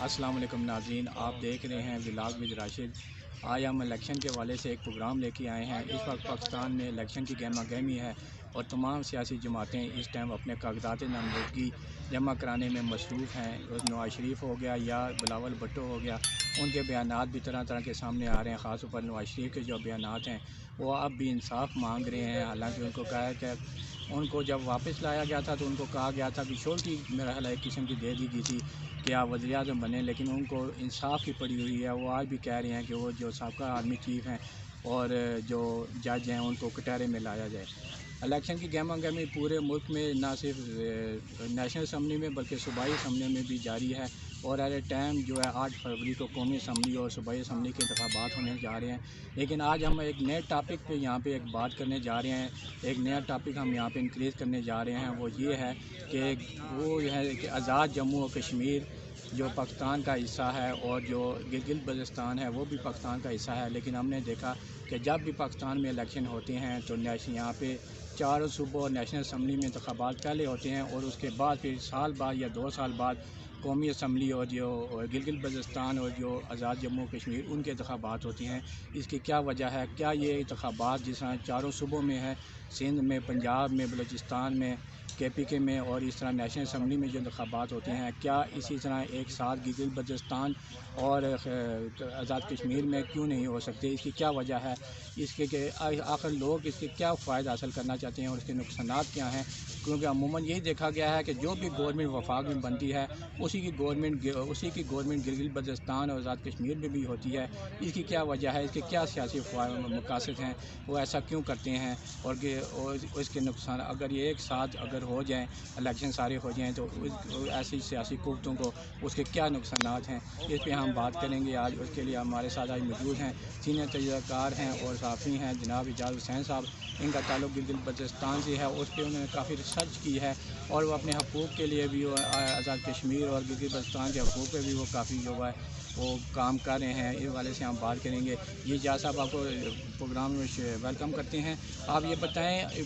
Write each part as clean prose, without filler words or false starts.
السلام علیکم ناظرین، آپ دیکھ رہے ہیں ولاگ ود راشد۔ آج ہم الیکشن کے حوالے سے ایک پروگرام لے کے آئے ہیں۔ اس وقت پاکستان میں الیکشن کی گہما گہمی ہے اور تمام سیاسی جماعتیں اس ٹائم اپنے کاغذات نامزدگی جمع کرانے میں مصروف ہیں۔ نواز شریف ہو گیا یا بلاول بھٹو ہو گیا، ان کے بیانات بھی طرح طرح کے سامنے آ رہے ہیں۔ خاص طور پر نواز شریف کے جو بیانات ہیں وہ اب بھی انصاف مانگ رہے ہیں، حالانکہ ان کو کہا ہے کہ ان کو جب واپس لایا گیا تھا تو ان کو کہا گیا تھا کہ شورٹی میرا خیال ایک قسم کی دے دی گئی تھی کہ آپ وزیر اعظم بنے، لیکن ان کو انصاف کی پڑی ہوئی ہے۔ وہ آج بھی کہہ رہے ہیں کہ وہ جو سابقہ آرمی چیف ہیں اور جو جج ہیں ان کو کٹہرے میں لایا جائے۔ الیکشن کی گہما گہمی پورے ملک میں نہ صرف نیشنل اسمبلی میں بلکہ صوبائی اسمبلی میں بھی جاری ہے، اور ایٹ اے ٹائم جو ہے 8 فروری کو قومی اسمبلی اور صوبائی اسمبلی کے انتخابات ہونے جا رہے ہیں۔ لیکن آج ہم ایک نئے ٹاپک پہ یہاں پہ ایک بات کرنے جا رہے ہیں۔ ایک نیا ٹاپک ہم یہاں پہ انکریز کرنے جا رہے ہیں، وہ یہ ہے کہ وہ یہ ہے کہ آزاد جموں و کشمیر جو پاکستان کا حصہ ہے اور جو گلگت بلتستان ہے وہ بھی پاکستان کا حصہ ہے۔ لیکن ہم نے دیکھا کہ جب بھی پاکستان میں الیکشن ہوتے ہیں تو یہاں پہ 4 صوبوں اور نیشنل اسمبلی میں انتخابات پہلے ہوتے ہیں، اور اس کے بعد پھر سال بعد یا 2 سال بعد قومی اسمبلی اور جو گلگت بلتستان اور جو آزاد جموں کشمیر ان کے انتخابات ہوتی ہیں۔ اس کی کیا وجہ ہے؟ کیا یہ انتخابات جس طرح 4 صوبوں میں ہے، سندھ میں، پنجاب میں، بلوچستان میں، KPK میں، اور اس طرح نیشنل اسمبلی میں جو انتخابات ہوتے ہیں، کیا اسی طرح ایک ساتھ گلگت بلتستان اور آزاد کشمیر میں کیوں نہیں ہو سکتے؟ اس کی کیا وجہ ہے؟ اس کے کہ آخر لوگ اس کے کیا فائدہ حاصل کرنا چاہتے ہیں اور اس کے نقصانات کیا ہیں؟ کیونکہ عموماً یہی دیکھا گیا ہے کہ جو بھی گورنمنٹ وفاق میں بنتی ہے اسی کی گورنمنٹ گلگت بلتستان اور آزاد کشمیر میں بھی ہوتی ہے۔ اس کی کیا وجہ ہے؟ اس کے کیا سیاسی مقاصد ہیں؟ وہ ایسا کیوں کرتے ہیں؟ اور اس کے نقصان اگر یہ ایک ساتھ اگر ہو جائیں، الیکشن سارے ہو جائیں، تو ایسی سیاسی قوتوں کو اس کے کیا نقصانات ہیں؟ اس پہ ہم بات کریں گے آج۔ اس کے لیے ہمارے ساتھ آج موجود ہیں سینئر تجزیہ کار ہیں اور صحافی ہیں جناب اعجاز حسین صاحب۔ ان کا تعلق گلگت بلتستان سے ہے، اس پہ انہوں نے کافی ریسرچ کی ہے اور وہ اپنے حقوق کے لیے بھی آزاد کشمیر اور گلگت بلتستان کے حقوق پہ بھی وہ کافی جو ہے وہ کام کر رہے ہیں۔ اس والے سے ہم بات کریں گے۔ یہ اعجاز صاحب آپ کو پروگرام میں ویلکم کرتے ہیں۔ آپ یہ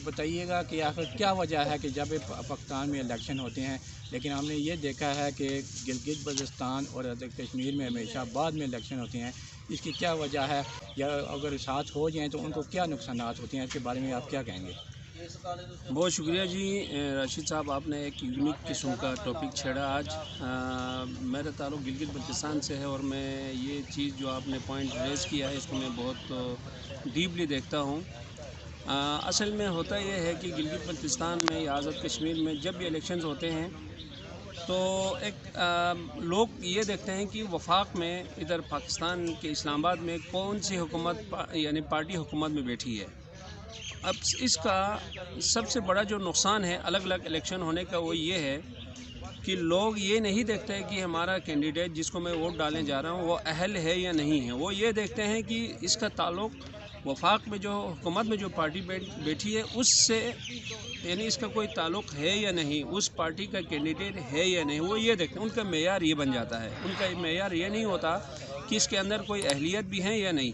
بتائیے گا کہ آخر کیا وجہ ہے کہ جب پاکستان میں الیکشن ہوتے ہیں لیکن ہم نے یہ دیکھا ہے کہ گلگت بلتستان اور آزاد کشمیر میں ہمیشہ بعد میں الیکشن ہوتے ہیں؟ اس کی کیا وجہ ہے؟ یا اگر ساتھ ہو جائیں تو ان کو کیا نقصانات ہوتے ہیں؟ اس کے بارے میں آپ کیا کہیں گے؟ بہت شکریہ جی راشد صاحب، آپ نے ایک یونیک قسم کا ٹاپک چھیڑا آج۔ میرا تعلق گلگت بلتستان سے ہے اور میں یہ چیز جو آپ نے پوائنٹ ریز کیا ہے اس کو میں بہت ڈیپلی دیکھتا ہوں۔ اصل میں ہوتا یہ ہے کہ گلگت بلتستان میں یا آزاد کشمیر میں جب بھی الیکشنز ہوتے ہیں تو ایک لوگ یہ دیکھتے ہیں کہ وفاق میں ادھر پاکستان کے اسلام آباد میں کون سی حکومت یعنی پارٹی حکومت میں بیٹھی ہے۔ اب اس کا سب سے بڑا جو نقصان ہے الگ الگ الیکشن ہونے کا وہ یہ ہے کہ لوگ یہ نہیں دیکھتے کہ ہمارا کینڈیڈیٹ جس کو میں ووٹ ڈالنے جا رہا ہوں وہ اہل ہے یا نہیں ہے۔ وہ یہ دیکھتے ہیں کہ اس کا تعلق وفاق میں جو حکومت میں جو پارٹی بیٹھی ہے اس سے، یعنی اس کا کوئی تعلق ہے یا نہیں، اس پارٹی کا کینڈیڈیٹ ہے یا نہیں، وہ یہ دیکھتے ہیں۔ ان کا معیار یہ بن جاتا ہے، ان کا معیار یہ نہیں ہوتا کہ اس کے اندر کوئی اہلیت بھی ہے یا نہیں،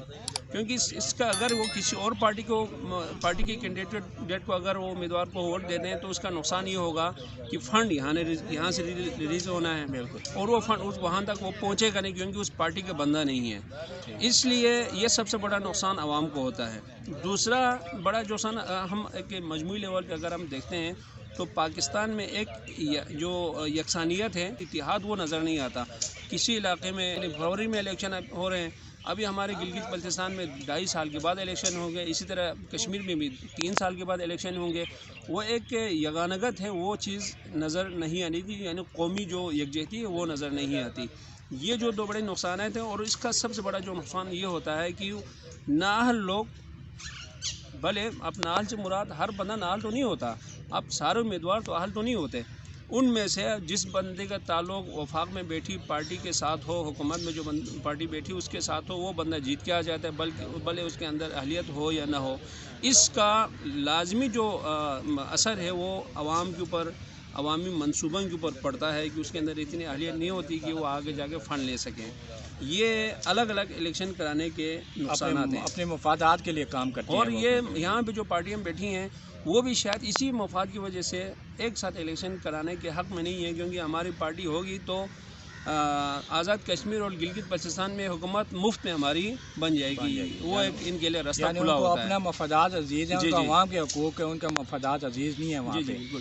کیونکہ اس کا اگر وہ کسی اور پارٹی کے کینڈیڈیٹ کو اگر وہ امیدوار کو ووٹ دے دیں تو اس کا نقصان یہ ہوگا کہ فنڈ یہاں سے ریلیز ہونا ہے، اور وہ فنڈ وہاں تک وہ پہنچے گا نہیں کیونکہ اس پارٹی کا بندہ نہیں ہے۔ اس لیے یہ سب سے بڑا نقصان عوام کو ہوتا ہے۔ دوسرا بڑا نقصان ہم ایک مجموعی لیول پہ اگر ہم دیکھتے ہیں تو پاکستان میں ایک جو یکسانیت ہے، اتحاد، وہ نظر نہیں آتا۔ کسی علاقے میں فروری میں الیکشن ہو رہے ہیں، ابھی ہمارے گلگت بلتستان میں 2.5 سال کے بعد الیکشن ہوں گے، اسی طرح کشمیر میں بھی 3 سال کے بعد الیکشن ہوں گے۔ وہ ایک یگانگت ہے، وہ چیز نظر نہیں آنی تھی، یعنی قومی جو یکجہتی ہے وہ نظر نہیں آتی۔ یہ جو 2 بڑے نقصانات ہیں، اور اس کا سب سے بڑا جو نقصان یہ ہوتا ہے کہ نااہل لوگ، بھلے اب نااہل سے مراد ہر بندہ نااہل تو نہیں ہوتا، اب سارے امیدوار تو اہل تو نہیں ہوتے، ان میں سے جس بندے کا تعلق وفاق میں بیٹھی پارٹی کے ساتھ ہو، حکومت میں جو پارٹی بیٹھی اس کے ساتھ ہو، وہ بندہ جیت کے آ جاتا ہے، بھلے اس کے اندر اہلیت ہو یا نہ ہو۔ اس کا لازمی جو اثر ہے وہ عوام کے اوپر، عوامی منصوبوں کے اوپر پڑتا ہے کہ اس کے اندر اتنی اہلیت نہیں ہوتی کہ وہ آگے جا کے فنڈ لے سکیں۔ یہ الگ الگ الیکشن کرانے کے نقصانات ہیں، اپنے مفادات کے لیے کام کرتے ہیں، اور یہ یہاں پہ جو پارٹیاں بیٹھی ہیں وہ بھی شاید اسی مفاد کی وجہ سے ایک ساتھ الیکشن کرانے کے حق میں نہیں ہے، کیونکہ ہماری پارٹی ہوگی تو آزاد کشمیر اور گلگت بلتستان میں حکومت مفت میں ہماری بن جائے گی، وہ ایک ان کے لیے راستہ یعنی ان کھلا کو ہوتا ہے۔ اپنا مفادات عزیز ہیں، جی ان کو جی عوام کے حقوق ہیں، ان کا مفادات عزیز نہیں ہے وہاں جی جی پہ۔ بالکل۔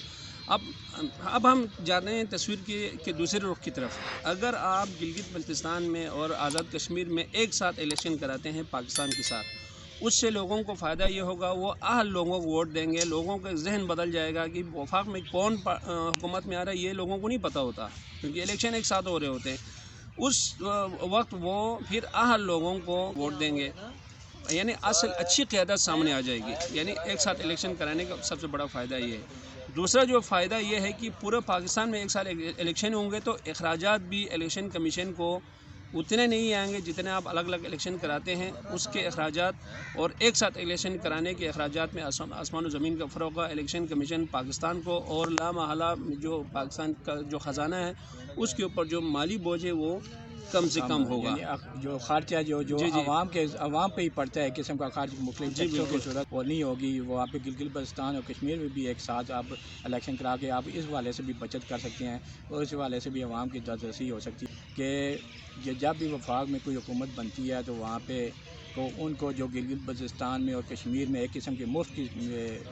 اب ہم جا رہے ہیں تصویر کے دوسرے رخ کی طرف۔ اگر آپ گلگت بلتستان میں اور آزاد کشمیر میں ایک ساتھ الیکشن کراتے ہیں پاکستان کے ساتھ، اس سے لوگوں کو فائدہ یہ ہوگا، وہ اہل لوگوں کو ووٹ دیں گے، لوگوں کا ذہن بدل جائے گا کہ وفاق میں کون حکومت میں آ رہا ہے، یہ لوگوں کو نہیں پتہ ہوتا کیونکہ الیکشن ایک ساتھ ہو رہے ہوتے ہیں۔ اس وقت وہ پھر اہل لوگوں کو ووٹ دیں گے، یعنی اصل اچھی قیادت سامنے آ جائے گی۔ یعنی ایک ساتھ الیکشن کرانے کا سب سے بڑا فائدہ یہ ہے۔ دوسرا جو فائدہ یہ ہے کہ پورے پاکستان میں ایک ساتھ الیکشن ہوں گے تو اخراجات بھی الیکشن کمیشن کو اتنے نہیں آئیں گے جتنے آپ الگ الگ الیکشن کراتے ہیں، اس کے اخراجات اور ایک ساتھ الیکشن کرانے کے اخراجات میں آسمان و زمین کا فرق ہوگا۔ الیکشن کمیشن پاکستان کو اور لامحالہ جو پاکستان کا جو خزانہ ہے اس کے اوپر جو مالی بوجھ ہے وہ کم سے کم ہوگا۔ یعنی جو خرچ ہے جو جی جی عوام پہ ہی پڑتا ہے، قسم کا خرچ مختلف جی ٹیکسوں کی بالکل۔ صورت وہ نہیں ہوگی۔ وہ آپ گلگت بلتستان اور کشمیر میں بھی ایک ساتھ آپ الیکشن کرا کے آپ اس حوالے سے بھی بچت کر سکتے ہیں اور اس حوالے سے بھی عوام کی دسترسی ہو سکتی ہے کہ جب بھی وفاق میں کوئی حکومت بنتی ہے تو وہاں پہ تو ان کو جو گلگت بلتستان میں اور کشمیر میں ایک قسم کے مفت کی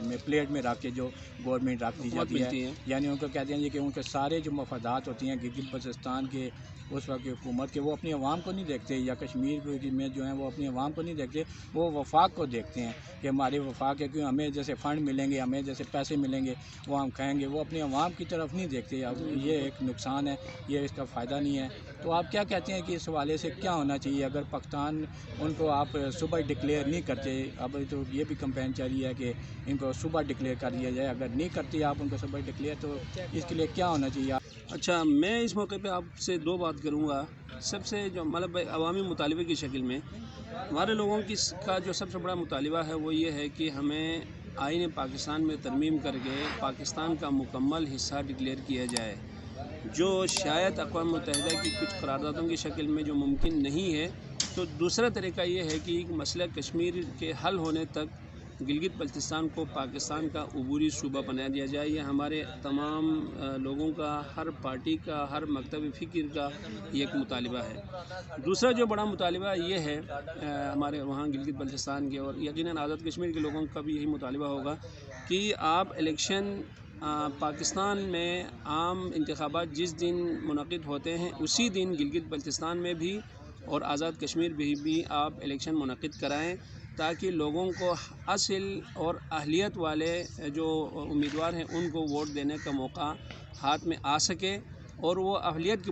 میں پلیٹ میں رکھ کے جو گورنمنٹ رکھ دی جاتی ہے، یعنی ان کو کہتے ہیں کہ ان کے سارے جو مفادات ہوتی ہیں گلگت بلتستان کے اس وقت کی حکومت کے، وہ اپنی عوام کو نہیں دیکھتے، یا کشمیر میں جو ہیں وہ اپنی عوام کو نہیں دیکھتے، وہ وفاق کو دیکھتے ہیں کہ ہمارے وفاق ہے کہ ہمیں جیسے فنڈ ملیں گے، ہمیں جیسے پیسے ملیں گے وہ ہم کھائیں گے، وہ اپنی عوام کی طرف نہیں دیکھتے۔ یہ ایک نقصان ہے، یہ اس کا فائدہ نہیں ہے۔ تو آپ کیا کہتے ہیں کہ اس حوالے سے کیا ہونا چاہیے اگر پاکستان ان کو آپ صبح ڈکلیئر نہیں کرتے؟ اب تو یہ بھی کمپین چلی ہے کہ ان کو صبح ڈکلیئر کر دیا جائے، اگر نہیں کرتے آپ ان کو صبح ڈکلیئر تو اس کے لیے کیا ہونا چاہیے؟ اچھا، میں اس موقع پہ آپ سے دو بات کروں گا۔ سب سے جو مطلب عوامی مطالبے کی شکل میں ہمارے لوگوں کا جو سب سے بڑا مطالبہ ہے وہ یہ ہے کہ ہمیں آئین پاکستان میں ترمیم کر کے پاکستان کا مکمل حصہ ڈکلیئر کیا جائے، جو شاید اقوام متحدہ کی کچھ قراردادوں کی شکل میں جو ممکن نہیں ہے۔ تو دوسرا طریقہ یہ ہے کہ مسئلہ کشمیر کے حل ہونے تک گلگت بلتستان کو پاکستان کا عبوری صوبہ بنا دیا جائے۔ یہ ہمارے تمام لوگوں کا، ہر پارٹی کا، ہر مکتب فکر کا یہ ایک مطالبہ ہے۔ دوسرا جو بڑا مطالبہ یہ ہے ہمارے وہاں گلگت بلتستان کے اور یقیناً آزاد کشمیر کے لوگوں کا بھی یہی مطالبہ ہوگا کہ آپ الیکشن پاکستان میں عام انتخابات جس دن منعقد ہوتے ہیں اسی دن گلگت بلتستان میں بھی اور آزاد کشمیر بھی آپ الیکشن منعقد کرائیں، تاکہ لوگوں کو اصل اور اہلیت والے جو امیدوار ہیں ان کو ووٹ دینے کا موقع ہاتھ میں آ سکے اور وہ اہلیت کی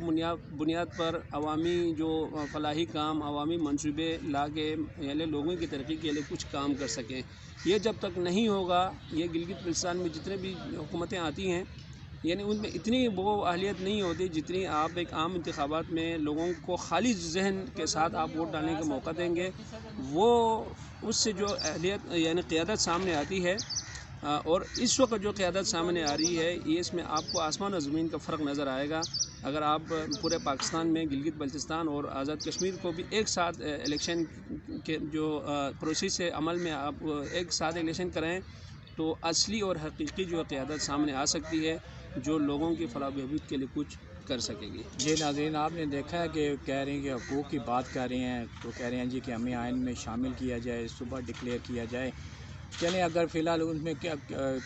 بنیاد پر عوامی جو فلاحی کام، عوامی منصوبے لا کے یعنی لوگوں کی ترقی کے لیے کچھ کام کر سکیں۔ یہ جب تک نہیں ہوگا، یہ گلگت بلتستان میں جتنے بھی حکومتیں آتی ہیں یعنی ان میں اتنی وہ اہلیت نہیں ہوتی جتنی آپ ایک عام انتخابات میں لوگوں کو خالی ذہن کے ساتھ آپ ووٹ ڈالنے کا موقع دیں گے، وہ اس سے جو اہلیت یعنی قیادت سامنے آتی ہے اور اس وقت جو قیادت سامنے آ رہی ہے یہ اس میں آپ کو آسمان و زمین کا فرق نظر آئے گا۔ اگر آپ پورے پاکستان میں گلگت بلتستان اور آزاد کشمیر کو بھی ایک ساتھ الیکشن کے جو پروسیس ہے عمل میں آپ ایک ساتھ الیکشن کریں تو اصلی اور حقیقی جو قیادت سامنے آ سکتی ہے جو لوگوں کی فلاح و بہبود کے لیے کچھ کر سکے گی۔ جی ناظرین، آپ نے دیکھا ہے کہ کہہ رہے ہیں کہ حقوق کی بات کر رہے ہیں تو کہہ رہے ہیں جی کہ ہمیں آئین میں شامل کیا جائے، صبح ڈکلیئر کیا جائے۔ چلیں اگر فی الحال ان میں کیا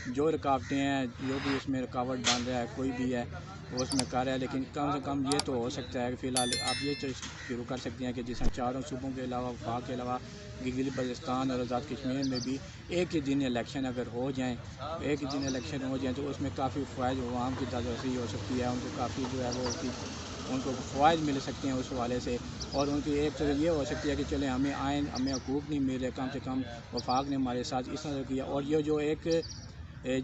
جو رکاوٹیں ہیں، جو بھی اس میں رکاوٹ بن رہا ہے، کوئی بھی ہے وہ اس میں کر رہا ہے، لیکن کم سے کم یہ تو ہو سکتا ہے کہ فی الحال آپ یہ تو شروع کر سکتے ہیں کہ جس چاروں صوبوں کے علاوہ وفاق کے علاوہ گلگت بلتستان اور آزاد کشمیر میں بھی ایک ہی دن الیکشن اگر ہو جائیں، ایک ہی دن الیکشن ہو جائیں تو اس میں کافی فوائد عوام کی دسترسی ہو سکتی ہے، ان کو کافی جو ہے وہ ان کو فوائد مل سکتے ہیں اس حوالے سے، اور ان کی ایک طرح یہ ہو سکتی ہے کہ چلیں ہمیں حقوق نہیں مل رہے، کم سے کم وفاق نے ہمارے ساتھ اس طرح کیا۔ اور یہ جو ایک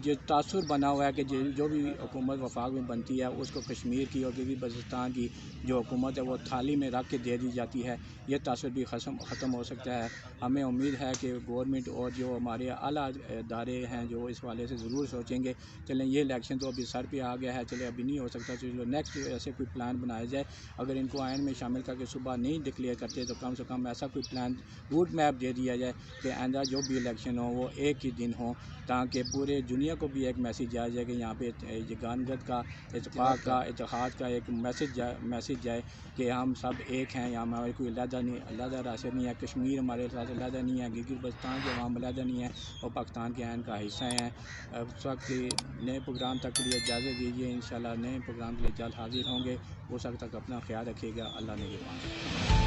جو تاثر بنا ہوا ہے کہ جو بھی حکومت وفاق میں بنتی ہے اس کو کشمیر کی اور گلگت بلتستان کی جو حکومت ہے وہ تھالی میں رکھ کے دے دی جاتی ہے، یہ تاثر بھی ختم ہو سکتا ہے۔ ہمیں امید ہے کہ گورنمنٹ اور جو ہمارے اعلیٰ ادارے ہیں جو اس حوالے سے ضرور سوچیں گے۔ چلیں یہ الیکشن تو ابھی سر پہ آ گیا ہے، چلیں ابھی نہیں ہو سکتا، چلو نیکسٹ ایسے کوئی پلان بنایا جائے۔ اگر ان کو آئین میں شامل کر کے صبح نہیں ڈکلیئر کرتے تو کم سے کم ایسا کوئی پلان روٹ میپ دے دیا جائے کہ آئندہ جو بھی الیکشن ہو وہ ایک ہی دن ہو، تاکہ پورے دنیا کو بھی ایک میسیج جائے جائے کہ یہاں پہ یگانگت کا، اتفاق کا، اتحاد کا ایک میسیج جائے کہ ہم سب ایک ہیں، یہاں ہمارے کوئی علیحدہ راشد نہیں ہے، کشمیر ہمارے ساتھ علیحدہ نہیں ہے، گلگت بلتستان کے عوام علیحدہ نہیں ہے، اور پاکستان کے عین کا حصہ ہیں۔ اس وقت نئے پروگرام تک کے لیے اجازت دیجیے، انشاءاللہ نئے پروگرام کے لیے جلد حاضر ہوں گے۔ اس وقت تک اپنا خیال رکھیے گا، اللہ نگہبان۔